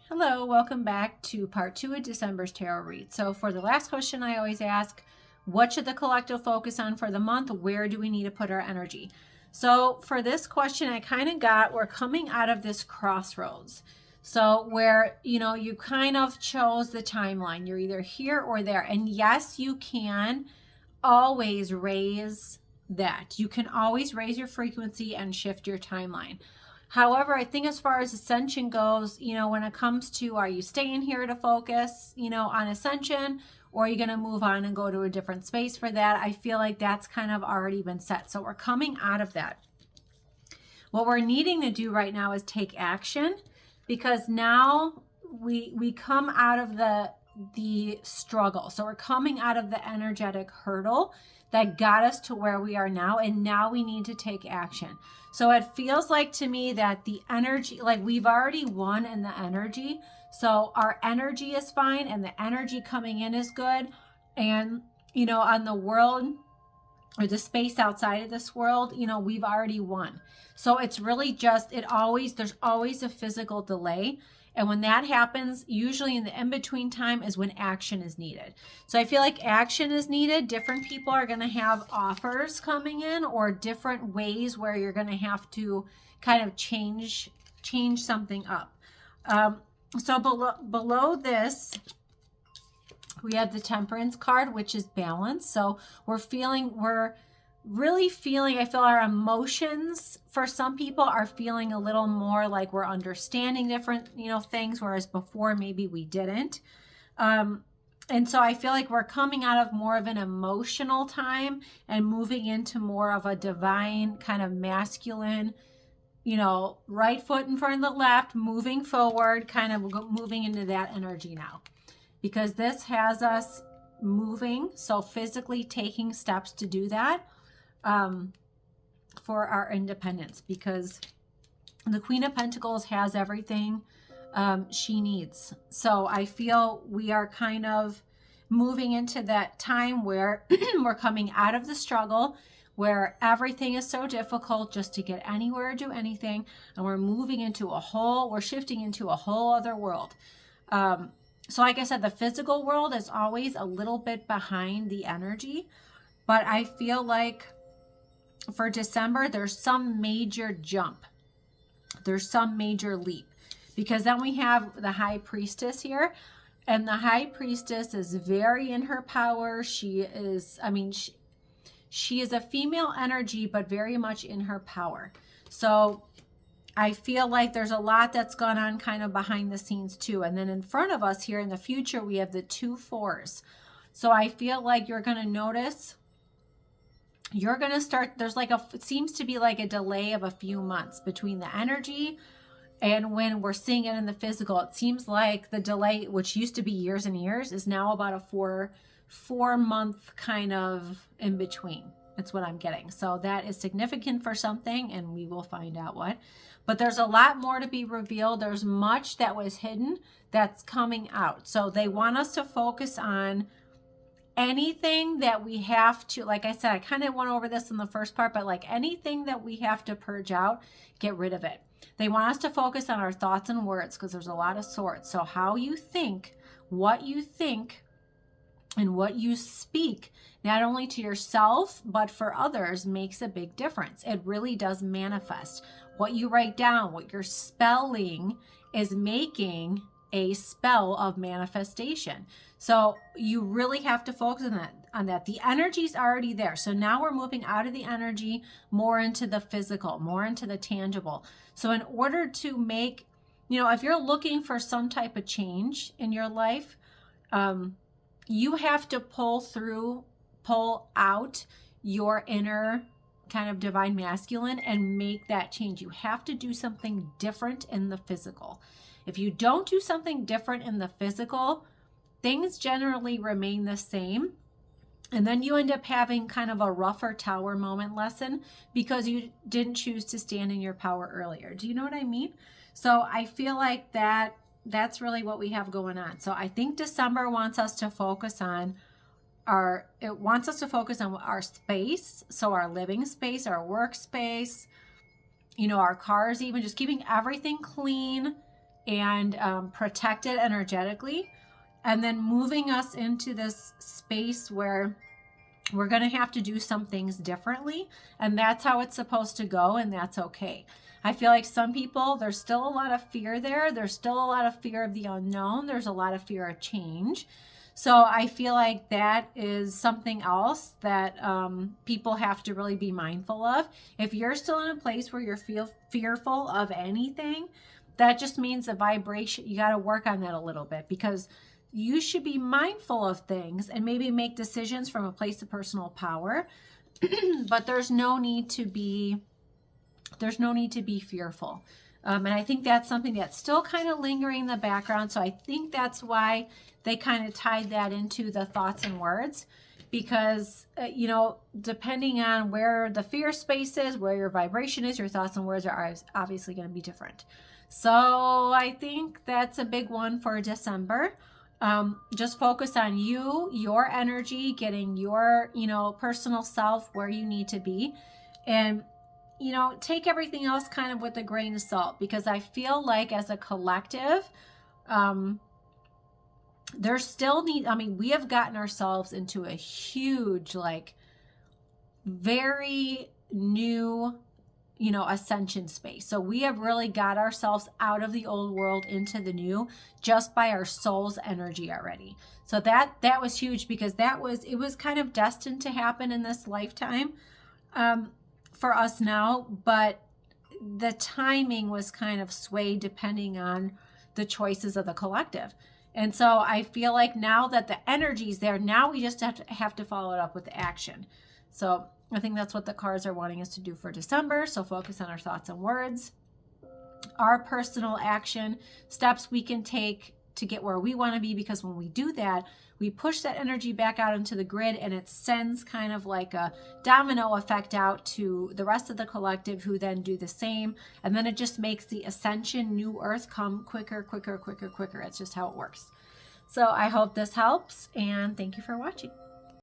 Hello, welcome back to part 2 of December's tarot read. So for the last question I always ask, what should the collective focus on for the month? Where do we need to put our energy? So for this question, I kind of got, we're coming out of this crossroads. So where, you kind of chose the timeline. You're either here or there. And yes, you can always raise that. You can always raise your frequency and shift your timeline. However, I think as far as ascension goes, when it comes to, are you staying here to focus, on ascension, or are you going to move on and go to a different space for that? I feel like that's kind of already been set. So we're coming out of that. What we're needing to do right now is take action, because now we come out of the struggle. So we're coming out of the energetic hurdle that got us to where we are now, and now we need to take action. So it feels like to me that the energy, like we've already won in the energy. So our energy is fine and the energy coming in is good. And, on the world or the space outside of this world, we've already won. So it's really just, there's always a physical delay. And when that happens, usually in the in-between time is when action is needed. So I feel like action is needed. Different people are going to have offers coming in, or different ways where you're going to have to kind of change something up. So below this, we have the Temperance card, which is balance. So we're really feeling, I feel our emotions for some people are feeling a little more like we're understanding different, things, whereas before maybe we didn't. And so I feel like we're coming out of more of an emotional time and moving into more of a divine kind of masculine, right foot in front of the left, moving forward, kind of moving into that energy now. Because this has us moving, so physically taking steps to do that. For our independence, because the Queen of Pentacles has everything she needs. So I feel we are kind of moving into that time where we're coming out of the struggle, where everything is so difficult just to get anywhere or do anything, and we're moving into we're shifting into a whole other world. So like I said, the physical world is always a little bit behind the energy, but I feel like for December, there's some major jump. There's some major leap, because then we have the High Priestess here, and the High Priestess is very in her power. She is a female energy, but very much in her power. So I feel like there's a lot that's gone on kind of behind the scenes too. And then in front of us here in the future, we have the 2 4s. So I feel like you're going to notice, you're going to start, it seems to be like a delay of a few months between the energy and when we're seeing it in the physical. It seems like the delay, which used to be years and years, is now about a four month kind of in between. That's what I'm getting. So that is significant for something, and we will find out what. But there's a lot more to be revealed. There's much that was hidden that's coming out. So they want us to focus on anything that we have to, like I said, I kind of went over this in the first part, but like anything that we have to purge out, get rid of it. They want us to focus on our thoughts and words, because there's a lot of sorts. So how you think, and what you speak, not only to yourself, but for others, makes a big difference. It really does manifest. What you write down, what you're spelling is making a spell of manifestation. So you really have to focus on that. The energy's already there. So now we're moving out of the energy, more into the physical, more into the tangible. So in order to make, if you're looking for some type of change in your life, you have to pull out your inner kind of divine masculine and make that change. You have to do something different in the physical. If you don't do something different in the physical, things generally remain the same. And then you end up having kind of a rougher tower moment lesson because you didn't choose to stand in your power earlier. Do you know what I mean? So I feel like that's really what we have going on. So I think December wants us to focus on our space. So our living space, our workspace, our cars, even just keeping everything clean and protected energetically, and then moving us into this space where we're going to have to do some things differently, and that's how it's supposed to go, and that's okay. I feel like some people, there's still a lot of fear there. There's still a lot of fear of the unknown. There's a lot of fear of change. So I feel like that is something else that people have to really be mindful of. If you're still in a place where you're fearful of anything, that just means the vibration, you got to work on that a little bit, because you should be mindful of things and maybe make decisions from a place of personal power. But there's no need to be fearful. And I think that's something that's still kind of lingering in the background. So I think that's why they kind of tied that into the thoughts and words, because, depending on where the fear space is, where your vibration is, your thoughts and words are obviously going to be different. So I think that's a big one for December. Just focus on you, your energy, getting your, personal self where you need to be. And, take everything else kind of with a grain of salt, because I feel like as a collective, there's still we have gotten ourselves into a huge, very new, ascension space. So we have really got ourselves out of the old world into the new just by our soul's energy already. So that was huge, because it was kind of destined to happen in this lifetime for us now, but the timing was kind of swayed depending on the choices of the collective. And so I feel like now that the energy's there, now we just have to follow it up with action. So I think that's what the cards are wanting us to do for December. So focus on our thoughts and words, our personal action steps we can take to get where we want to be, because when we do that, we push that energy back out into the grid, and it sends kind of like a domino effect out to the rest of the collective, who then do the same. And then it just makes the ascension, new earth, come quicker, quicker, quicker, quicker. It's just how it works. So I hope this helps, and thank you for watching.